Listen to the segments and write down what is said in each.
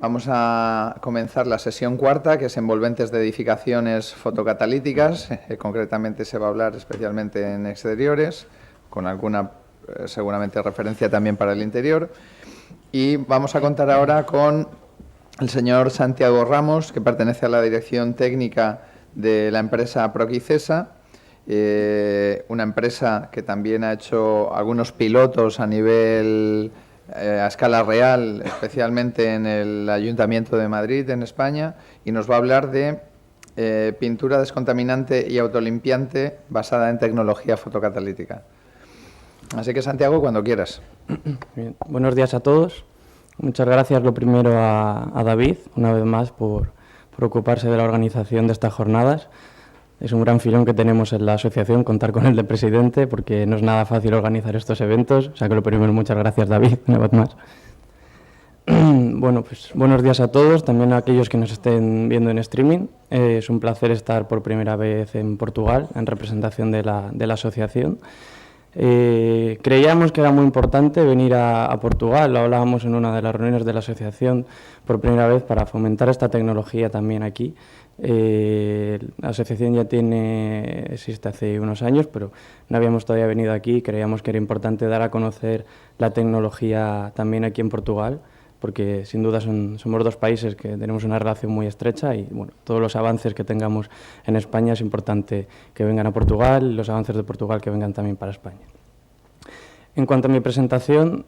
Vamos a comenzar la sesión cuarta, que es envolventes de edificaciones fotocatalíticas. Concretamente se va a hablar especialmente en exteriores, con alguna seguramente referencia también para el interior. Y vamos a contar ahora con el señor Santiago Ramos, que pertenece a la dirección técnica de la empresa Proquicesa, una empresa que también ha hecho algunos pilotos a nivel a escala real, especialmente en el Ayuntamiento de Madrid, en España, y nos va a hablar de pintura descontaminante y autolimpiante basada en tecnología fotocatalítica. Así que, Santiago, cuando quieras. Bien. Buenos días a todos. Muchas gracias, lo primero, a David, una vez más, por ocuparse de la organización de estas jornadas. Es un gran filón que tenemos en la asociación, contar con él de presidente, porque no es nada fácil organizar estos eventos. O sea que lo primero, muchas gracias, David, una vez más. Bueno, pues buenos días a todos, también a aquellos que nos estén viendo en streaming. Es un placer estar por primera vez en Portugal, en representación de la asociación. Creíamos que era muy importante venir a Portugal, lo hablábamos en una de las reuniones de la asociación por primera vez, para fomentar esta tecnología también aquí. La asociación ya existe hace unos años, pero no habíamos todavía venido aquí y creíamos que era importante dar a conocer la tecnología también aquí en Portugal, porque sin duda somos dos países que tenemos una relación muy estrecha y bueno, todos los avances que tengamos en España es importante que vengan a Portugal, y los avances de Portugal que vengan también para España. En cuanto a mi presentación,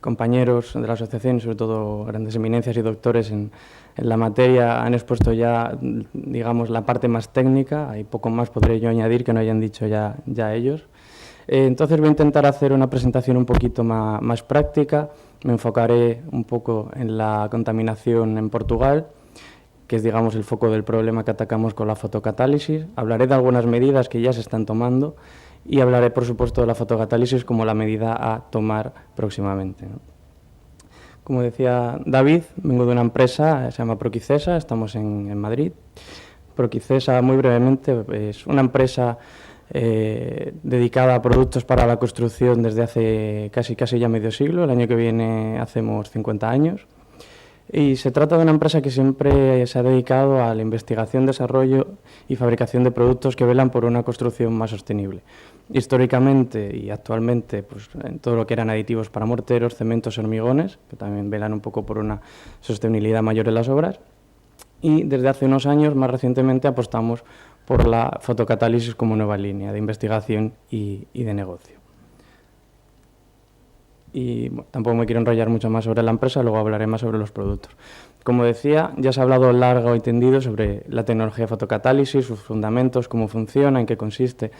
compañeros de la asociación, sobre todo grandes eminencias y doctores en la materia, han expuesto ya, digamos, la parte más técnica. Hay poco más podré yo añadir que no hayan dicho ya ellos. Entonces voy a intentar hacer una presentación un poquito más práctica. Me enfocaré un poco en la contaminación en Portugal, que es, digamos, el foco del problema que atacamos con la fotocatálisis. Hablaré de algunas medidas que ya se están tomando y hablaré, por supuesto, de la fotocatálisis como la medida a tomar próximamente, ¿no? Como decía David, vengo de una empresa, se llama Proquicesa, estamos en Madrid. Proquicesa, muy brevemente, es una empresa dedicada a productos para la construcción desde hace casi ya medio siglo. El año que viene hacemos 50 años. Y se trata de una empresa que siempre se ha dedicado a la investigación, desarrollo y fabricación de productos que velan por una construcción más sostenible. Históricamente y actualmente, pues, en todo lo que eran aditivos para morteros, cementos, hormigones, que también velan un poco por una sostenibilidad mayor en las obras. Y desde hace unos años, más recientemente, apostamos por la fotocatálisis como nueva línea de investigación y de negocio. Y bueno, tampoco me quiero enrollar mucho más sobre la empresa, luego hablaré más sobre los productos. Como decía, ya se ha hablado largo y tendido sobre la tecnología fotocatálisis, sus fundamentos, cómo funciona, en qué consiste,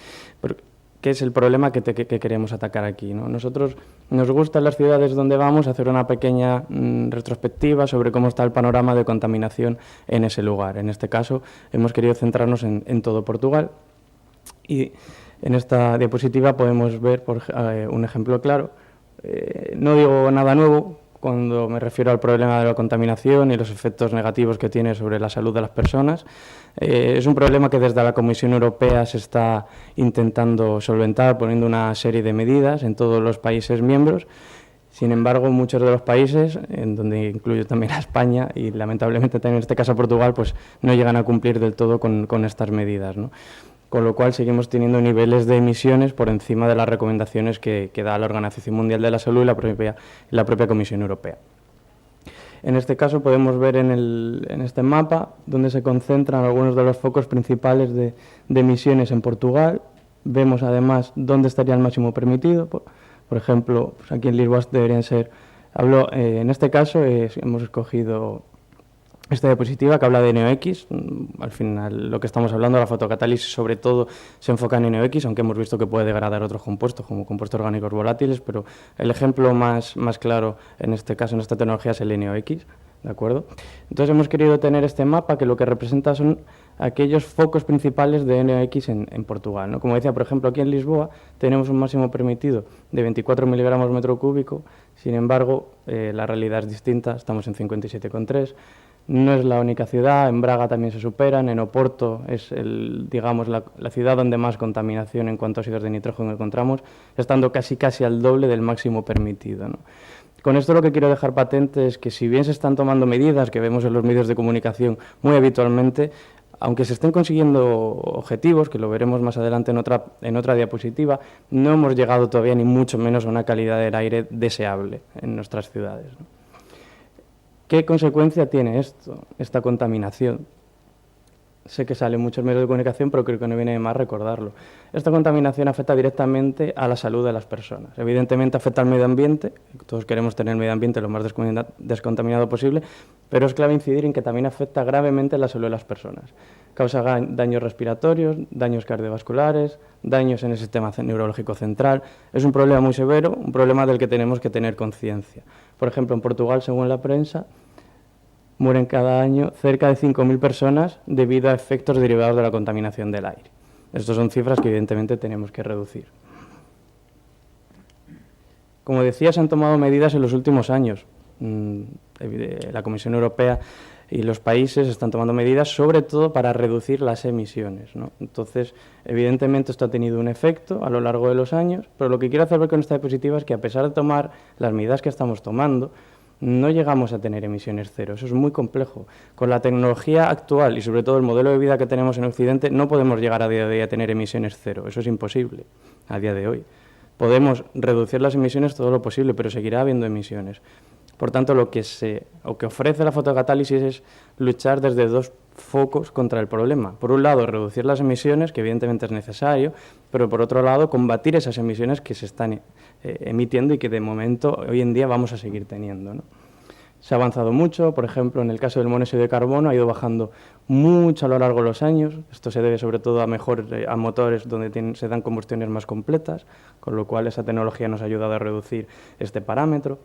qué es el problema que queremos atacar aquí, ¿no? Nosotros nos gusta en las ciudades donde vamos hacer una pequeña retrospectiva sobre cómo está el panorama de contaminación en ese lugar. En este caso, hemos querido centrarnos en todo Portugal y en esta diapositiva podemos ver un ejemplo claro. No digo nada nuevo cuando me refiero al problema de la contaminación y los efectos negativos que tiene sobre la salud de las personas. Es un problema que desde la Comisión Europea se está intentando solventar poniendo una serie de medidas en todos los países miembros. Sin embargo, muchos de los países, en donde incluyo también a España y lamentablemente también en este caso a Portugal, pues no llegan a cumplir del todo con estas medidas, ¿no? Con lo cual seguimos teniendo niveles de emisiones por encima de las recomendaciones que da la Organización Mundial de la Salud y la propia Comisión Europea. En este caso podemos ver en este mapa donde se concentran algunos de los focos principales de emisiones en Portugal. Vemos además dónde estaría el máximo permitido. Por ejemplo, pues aquí en Lisboa deberían ser... en este caso hemos escogido esta diapositiva que habla de NOx. Al final lo que estamos hablando, la fotocatálisis sobre todo se enfoca en NOx, aunque hemos visto que puede degradar otros compuestos como compuestos orgánicos volátiles, pero el ejemplo más claro en este caso, en esta tecnología, es el NOx, ¿de acuerdo? Entonces hemos querido tener este mapa que lo que representa son aquellos focos principales de NOx en Portugal, ¿no? Como decía, por ejemplo, aquí en Lisboa tenemos un máximo permitido de 24 miligramos metro cúbico, sin embargo, la realidad es distinta, estamos en 57,3. No es la única ciudad, en Braga también se superan, en Oporto es digamos, la ciudad donde más contaminación en cuanto a óxidos de nitrógeno encontramos, estando casi al doble del máximo permitido, ¿no? Con esto lo que quiero dejar patente es que si bien se están tomando medidas que vemos en los medios de comunicación muy habitualmente, aunque se estén consiguiendo objetivos, que lo veremos más adelante en otra diapositiva, no hemos llegado todavía ni mucho menos a una calidad del aire deseable en nuestras ciudades, ¿no? ¿Qué consecuencia tiene esto, esta contaminación? Sé que sale en muchos medios de comunicación, pero creo que no viene de más recordarlo. Esta contaminación afecta directamente a la salud de las personas. Evidentemente afecta al medio ambiente, todos queremos tener el medio ambiente lo más descontaminado posible, pero es clave incidir en que también afecta gravemente la salud de las personas. Causa daños respiratorios, daños cardiovasculares, daños en el sistema neurológico central. Es un problema muy severo, un problema del que tenemos que tener conciencia. Por ejemplo, en Portugal, según la prensa, mueren cada año cerca de 5.000 personas debido a efectos derivados de la contaminación del aire. Estas son cifras que evidentemente tenemos que reducir. Como decía, se han tomado medidas en los últimos años. La Comisión Europea y los países están tomando medidas sobre todo para reducir las emisiones, ¿no? Entonces, evidentemente esto ha tenido un efecto a lo largo de los años, pero lo que quiero hacer ver con esta diapositiva es que a pesar de tomar las medidas que estamos tomando, no llegamos a tener emisiones cero. Eso es muy complejo. Con la tecnología actual y sobre todo el modelo de vida que tenemos en Occidente, no podemos llegar a día de hoy a tener emisiones cero. Eso es imposible a día de hoy. Podemos reducir las emisiones todo lo posible, pero seguirá habiendo emisiones. Por tanto, lo que ofrece la fotocatálisis es luchar desde dos focos contra el problema. Por un lado, reducir las emisiones, que evidentemente es necesario, pero por otro lado, combatir esas emisiones que se están emitiendo y que de momento hoy en día vamos a seguir teniendo, ¿no? Se ha avanzado mucho, por ejemplo, en el caso del monóxido de carbono ha ido bajando mucho a lo largo de los años. Esto se debe sobre todo a motores donde se dan combustiones más completas, con lo cual esa tecnología nos ha ayudado a reducir este parámetro.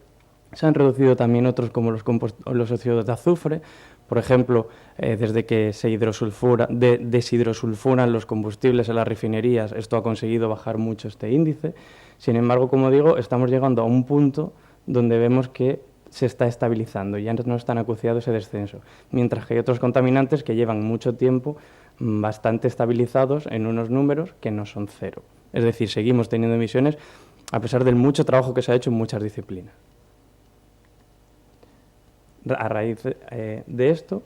Se han reducido también otros como los óxidos de azufre, por ejemplo, desde que se deshidrosulfuran los combustibles en las refinerías, esto ha conseguido bajar mucho este índice. Sin embargo, como digo, estamos llegando a un punto donde vemos que se está estabilizando, ya no es tan acuciado ese descenso, mientras que hay otros contaminantes que llevan mucho tiempo bastante estabilizados en unos números que no son cero. Es decir, seguimos teniendo emisiones a pesar del mucho trabajo que se ha hecho en muchas disciplinas. A raíz de esto,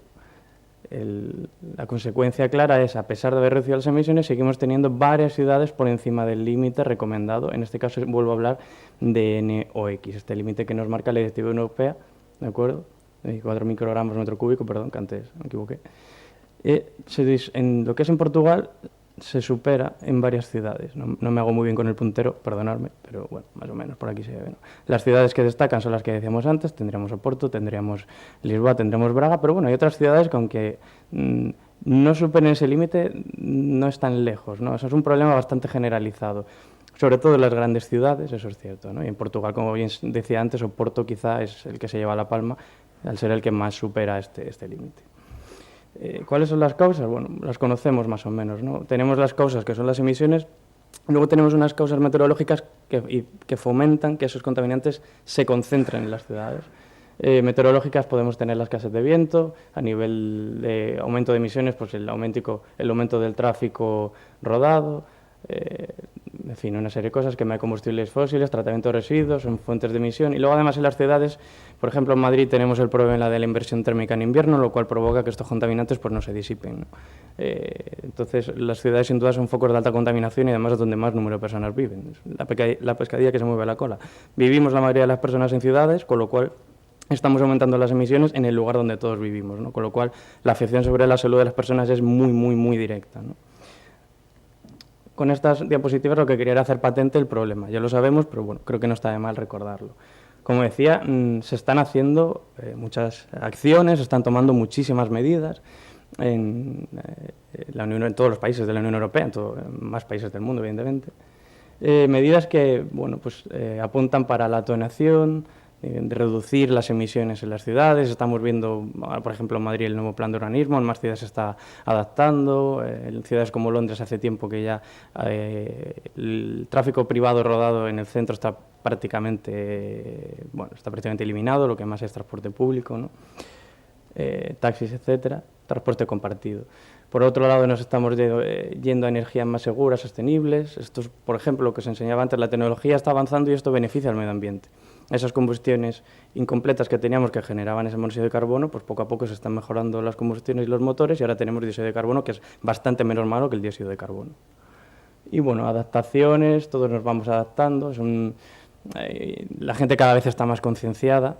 la consecuencia clara es, a pesar de haber reducido las emisiones, seguimos teniendo varias ciudades por encima del límite recomendado. En este caso vuelvo a hablar de NOx, este límite que nos marca la Directiva Europea, ¿de acuerdo? 4 microgramos metro cúbico, perdón, que antes me equivoqué. En lo que es en Portugal, se supera en varias ciudades. No me hago muy bien con el puntero, perdonadme, pero bueno, más o menos por aquí se ve, ¿no? Las ciudades que destacan son las que decíamos antes, tendríamos Oporto, tendríamos Lisboa, tendremos Braga, pero bueno, hay otras ciudades que aunque no superen ese límite, no están lejos, ¿no? Eso es un problema bastante generalizado, sobre todo en las grandes ciudades, eso es cierto, ¿no? Y en Portugal, como bien decía antes, Oporto quizá es el que se lleva la palma, al ser el que más supera este límite. ¿Cuáles son las causas? Bueno, las conocemos más o menos, ¿no? Tenemos las causas que son las emisiones, luego tenemos unas causas meteorológicas que fomentan que esos contaminantes se concentren en las ciudades. Meteorológicas podemos tener las escasez de viento, a nivel de aumento de emisiones, pues el aumento del tráfico rodado, en fin, una serie de cosas, quema de combustibles fósiles, tratamiento de residuos, son fuentes de emisión. Y luego además en las ciudades, por ejemplo en Madrid tenemos el problema de la inversión térmica en invierno, lo cual provoca que estos contaminantes pues no se disipen, ¿no? Entonces las ciudades sin duda son focos de alta contaminación y además es donde más número de personas viven. La pescadilla que se mueve la cola. Vivimos la mayoría de las personas en ciudades, con lo cual estamos aumentando las emisiones en el lugar donde todos vivimos, ¿no? Con lo cual la afección sobre la salud de las personas es muy directa, ¿no? Con estas diapositivas lo que quería era hacer patente el problema. Ya lo sabemos, pero bueno, creo que no está de mal recordarlo. Como decía, se están haciendo muchas acciones, se están tomando muchísimas medidas en todos los países de la Unión Europea, en más países del mundo, evidentemente. Medidas que bueno, pues, apuntan para la atenuación, de reducir las emisiones en las ciudades. Estamos viendo, por ejemplo, en Madrid el nuevo plan de urbanismo, en más ciudades se está adaptando, en ciudades como Londres hace tiempo que ya el tráfico privado rodado en el centro está prácticamente eliminado, lo que más es transporte público, ¿no? Taxis, etcétera, transporte compartido. Por otro lado, nos estamos yendo a energías más seguras, sostenibles. Esto es, por ejemplo, lo que os enseñaba antes, la tecnología está avanzando y esto beneficia al medio ambiente. esas combustiones incompletas que teníamos que generaban ese monóxido de carbono, pues poco a poco se están mejorando las combustiones y los motores y ahora tenemos dióxido de carbono, que es bastante menos malo que el dióxido de carbono. Y bueno, adaptaciones, todos nos vamos adaptando, la gente cada vez está más concienciada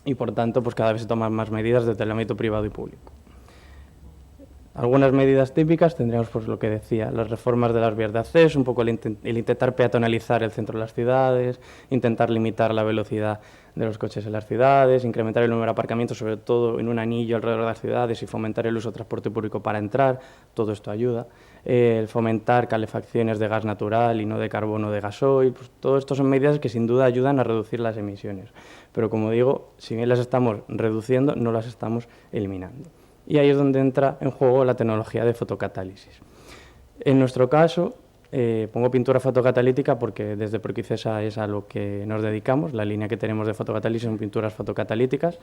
y por tanto pues cada vez se toman más medidas desde el ámbito privado y público. Algunas medidas típicas tendríamos, pues lo que decía, las reformas de las vías de acceso, un poco el intentar peatonalizar el centro de las ciudades, intentar limitar la velocidad de los coches en las ciudades, incrementar el número de aparcamientos, sobre todo en un anillo alrededor de las ciudades y fomentar el uso de transporte público para entrar, todo esto ayuda. El fomentar calefacciones de gas natural y no de carbono de gasoil, pues todo esto son medidas que sin duda ayudan a reducir las emisiones. Pero como digo, si bien las estamos reduciendo, no las estamos eliminando. Y ahí es donde entra en juego la tecnología de fotocatálisis. En nuestro caso, pongo pintura fotocatalítica porque desde Procicesa es a lo que nos dedicamos. La línea que tenemos de fotocatálisis son pinturas fotocatalíticas.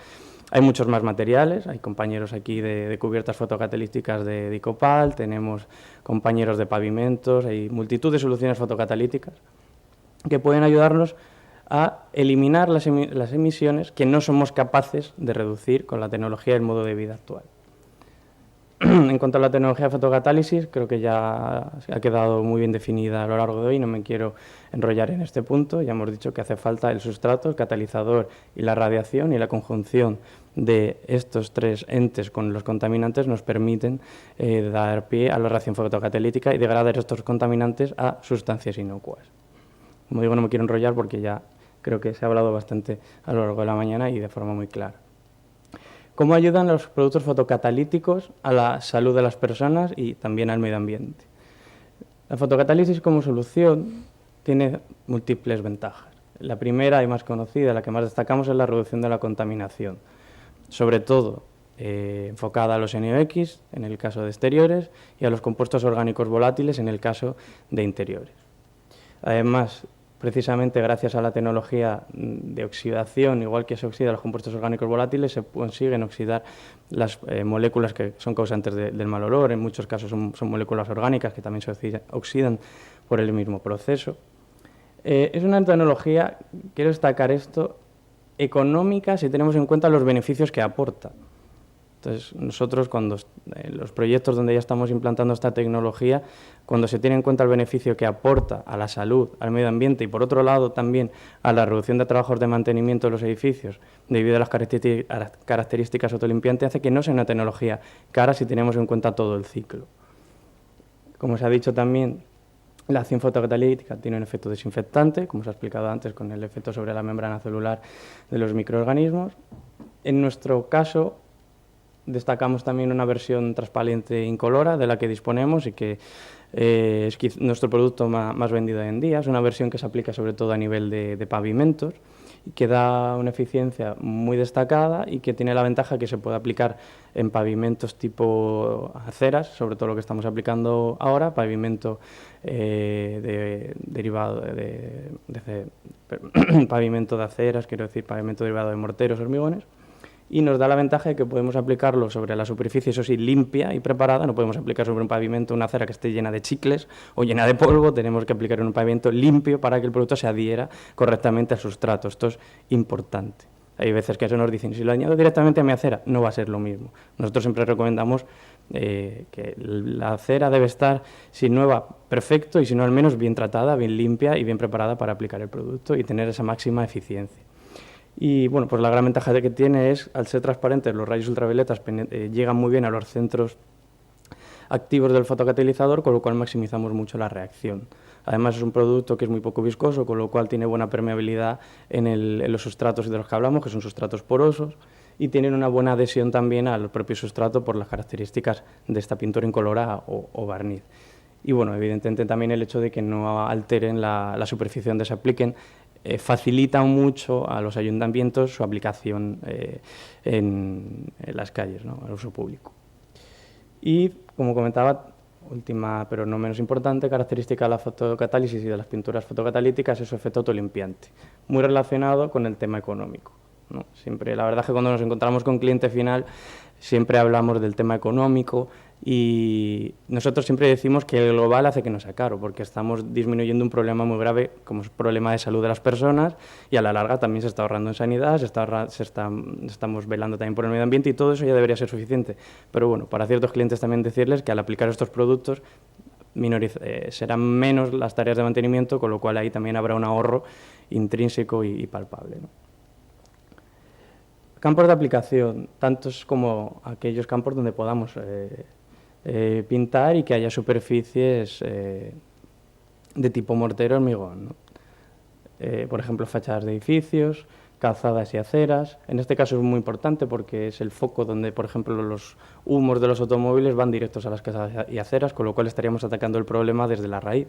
Hay muchos más materiales, hay compañeros aquí de cubiertas fotocatalíticas de Dicopal, tenemos compañeros de pavimentos, hay multitud de soluciones fotocatalíticas que pueden ayudarnos a eliminar las emisiones que no somos capaces de reducir con la tecnología y el modo de vida actual. En cuanto a la tecnología de fotocatálisis, creo que ya ha quedado muy bien definida a lo largo de hoy, no me quiero enrollar en este punto. Ya hemos dicho que hace falta el sustrato, el catalizador y la radiación, y la conjunción de estos tres entes con los contaminantes nos permiten dar pie a la reacción fotocatalítica y degradar estos contaminantes a sustancias inocuas. Como digo, no me quiero enrollar porque ya creo que se ha hablado bastante a lo largo de la mañana y de forma muy clara. ¿Cómo ayudan los productos fotocatalíticos a la salud de las personas y también al medio ambiente? La fotocatálisis como solución tiene múltiples ventajas. La primera y más conocida, la que más destacamos, es la reducción de la contaminación, sobre todo enfocada a los NOx en el caso de exteriores y a los compuestos orgánicos volátiles en el caso de interiores. Además, precisamente gracias a la tecnología de oxidación, igual que se oxidan los compuestos orgánicos volátiles, se consiguen oxidar las moléculas que son causantes del mal olor. En muchos casos son moléculas orgánicas que también se oxidan por el mismo proceso. Es una tecnología, quiero destacar esto, económica si tenemos en cuenta los beneficios que aporta. Entonces, nosotros en los proyectos donde ya estamos implantando esta tecnología, cuando se tiene en cuenta el beneficio que aporta a la salud, al medio ambiente y, por otro lado, también a la reducción de trabajos de mantenimiento de los edificios, debido a las características autolimpiantes, hace que no sea una tecnología cara si tenemos en cuenta todo el ciclo. Como se ha dicho también, la acción fotocatalítica tiene un efecto desinfectante, como se ha explicado antes, con el efecto sobre la membrana celular de los microorganismos. En nuestro caso, destacamos también una versión transparente incolora de la que disponemos y que es nuestro producto más vendido hoy en día. Es una versión que se aplica sobre todo a nivel de pavimentos y que da una eficiencia muy destacada y que tiene la ventaja que se puede aplicar en pavimentos tipo aceras, sobre todo lo que estamos aplicando ahora, pavimento derivado pavimento de aceras, quiero decir pavimento derivado de morteros, hormigones. Y nos da la ventaja de que podemos aplicarlo sobre la superficie, eso sí, limpia y preparada. No podemos aplicar sobre un pavimento una acera que esté llena de chicles o llena de polvo. Tenemos que aplicar en un pavimento limpio para que el producto se adhiera correctamente al sustrato. Esto es importante. Hay veces que eso nos dicen, si lo añado directamente a mi acera, no va a ser lo mismo. Nosotros siempre recomendamos que la acera debe estar, si nueva, perfecto, y si no, al menos bien tratada, bien limpia y bien preparada para aplicar el producto y tener esa máxima eficiencia. Y bueno, pues la gran ventaja que tiene es, al ser transparentes, los rayos ultravioletas llegan muy bien a los centros activos del fotocatalizador, con lo cual maximizamos mucho la reacción. Además es un producto que es muy poco viscoso, con lo cual tiene buena permeabilidad en los sustratos de los que hablamos, que son sustratos porosos, y tienen una buena adhesión también al propio sustrato por las características de esta pintura incolora o barniz. Y bueno, evidentemente también el hecho de que no alteren la superficie donde se apliquen, facilita mucho a los ayuntamientos su aplicación en las calles, ¿no?, al uso público. Y, como comentaba, última pero no menos importante característica de la fotocatálisis y de las pinturas fotocatalíticas es su efecto autolimpiante, muy relacionado con el tema económico, ¿no? Siempre, la verdad es que cuando nos encontramos con cliente final siempre hablamos del tema económico, Y nosotros siempre decimos que el global hace que no sea caro, porque estamos disminuyendo un problema muy grave como es el problema de salud de las personas, y a la larga también se está ahorrando en sanidad, estamos velando también por el medio ambiente, y todo eso ya debería ser suficiente. Pero bueno, para ciertos clientes también decirles que al aplicar estos productos serán menos las tareas de mantenimiento, con lo cual ahí también habrá un ahorro intrínseco y palpable, ¿no? Campos de aplicación, tantos como aquellos campos donde podamos pintar y que haya superficies de tipo mortero hormigón, ¿no? Por ejemplo, fachadas de edificios, calzadas y aceras. En este caso es muy importante porque es el foco donde, por ejemplo, los humos de los automóviles van directos a las calzadas y aceras, con lo cual estaríamos atacando el problema desde la raíz.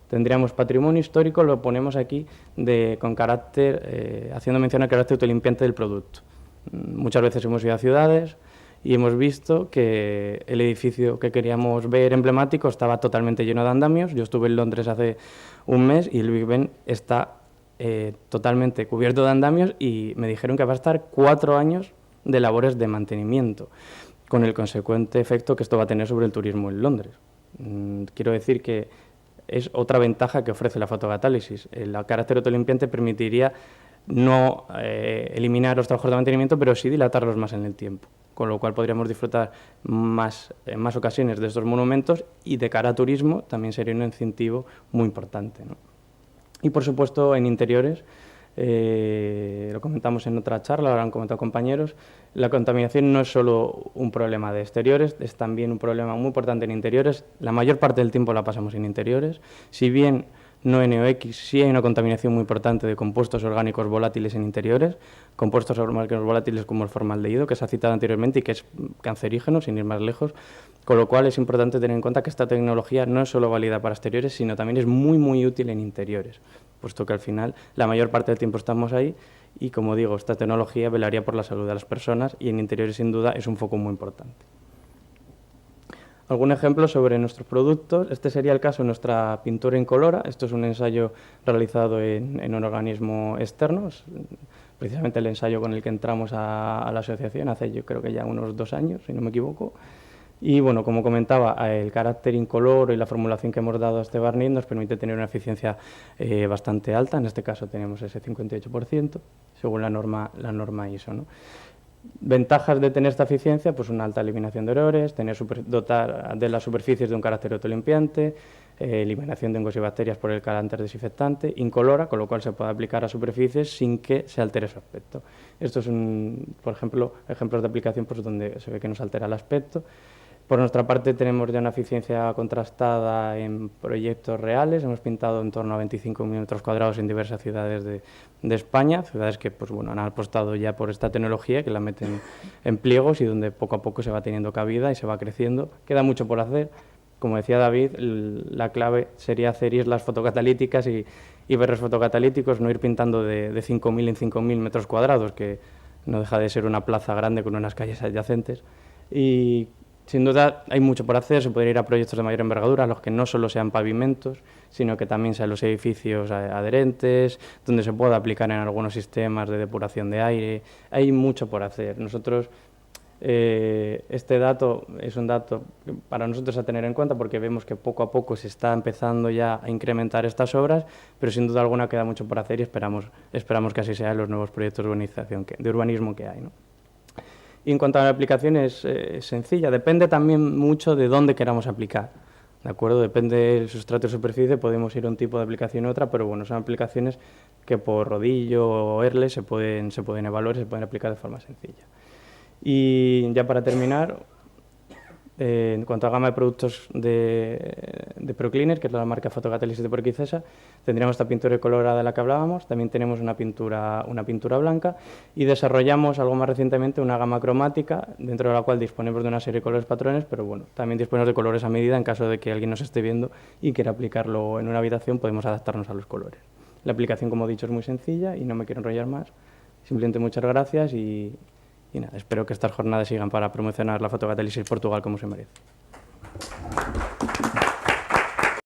Tendríamos patrimonio histórico, lo ponemos aquí con carácter, haciendo mención al carácter autolimpiante del producto. Muchas veces hemos ido a ciudades y hemos visto que el edificio que queríamos ver emblemático estaba totalmente lleno de andamios. Yo estuve en Londres hace un mes y el Big Ben está totalmente cubierto de andamios, y me dijeron que va a estar 4 años de labores de mantenimiento, con el consecuente efecto que esto va a tener sobre el turismo en Londres. Quiero decir que es otra ventaja que ofrece la fotocatálisis. El carácter autolimpiante permitiría no eliminar los trabajos de mantenimiento, pero sí dilatarlos más en el tiempo, con lo cual podríamos disfrutar en más ocasiones de estos monumentos, y de cara a turismo también sería un incentivo muy importante, ¿no? Y por supuesto en interiores, lo comentamos en otra charla, ahora han comentado compañeros, la contaminación no es solo un problema de exteriores, es también un problema muy importante en interiores. La mayor parte del tiempo la pasamos en interiores, si bien no NOx, sí hay una contaminación muy importante de compuestos orgánicos volátiles en interiores, compuestos orgánicos volátiles como el formaldehído, que se ha citado anteriormente y que es cancerígeno, sin ir más lejos, con lo cual es importante tener en cuenta que esta tecnología no es solo válida para exteriores, sino también es muy, muy útil en interiores, puesto que al final la mayor parte del tiempo estamos ahí y, como digo, esta tecnología velaría por la salud de las personas, y en interiores sin duda es un foco muy importante. Algún ejemplo sobre nuestros productos. Este sería el caso de nuestra pintura incolora. Esto es un ensayo realizado en un organismo externo, precisamente el ensayo con el que entramos a la asociación hace, yo creo que ya unos 2 años, si no me equivoco. Y bueno, como comentaba, el carácter incoloro y la formulación que hemos dado a este barniz nos permite tener una eficiencia bastante alta. En este caso tenemos ese 58%, según la norma ISO, ¿no? Ventajas de tener esta eficiencia, pues una alta eliminación de errores, dotar de las superficies de un carácter autolimpiante, eliminación de hongos y bacterias por el carácter desinfectante, incolora, con lo cual se puede aplicar a superficies sin que se altere su aspecto. Estos son, por ejemplo, ejemplos de aplicación pues, donde se ve que no se altera el aspecto. Por nuestra parte tenemos ya una eficiencia contrastada en proyectos reales. Hemos pintado en torno a 25 metros cuadrados en diversas ciudades de España, ciudades que pues, bueno, han apostado ya por esta tecnología, que la meten en pliegos y donde poco a poco se va teniendo cabida y se va creciendo. Queda mucho por hacer. Como decía David, la clave sería hacer islas fotocatalíticas y berros fotocatalíticos, no ir pintando de 5.000 en 5.000 metros cuadrados, que no deja de ser una plaza grande con unas calles adyacentes. Y sin duda hay mucho por hacer, se podría ir a proyectos de mayor envergadura, los que no solo sean pavimentos, sino que también sean los edificios adherentes, donde se pueda aplicar en algunos sistemas de depuración de aire. Hay mucho por hacer. Nosotros, este dato es un dato para nosotros a tener en cuenta, porque vemos que poco a poco se está empezando ya a incrementar estas obras, pero sin duda alguna queda mucho por hacer y esperamos que así sea en los nuevos proyectos de urbanismo que hay, ¿no? Y en cuanto a la aplicación es sencilla, depende también mucho de dónde queramos aplicar, ¿de acuerdo? Depende del sustrato de superficie, podemos ir a un tipo de aplicación u otra, pero bueno, son aplicaciones que por rodillo o ERLE se pueden evaluar y se pueden aplicar de forma sencilla. Y ya para terminar, en cuanto a gama de productos de Procleaner, que es la marca fotocatálisis de Porquicesa, tendríamos esta pintura colorada de la que hablábamos, también tenemos una pintura blanca, y desarrollamos algo más recientemente una gama cromática, dentro de la cual disponemos de una serie de colores patrones, pero bueno, también disponemos de colores a medida en caso de que alguien nos esté viendo y quiera aplicarlo en una habitación, podemos adaptarnos a los colores. La aplicación, como he dicho, es muy sencilla y no me quiero enrollar más, simplemente muchas gracias y nada, espero que estas jornadas sigan para promocionar la fotocatálisis Portugal como se merece.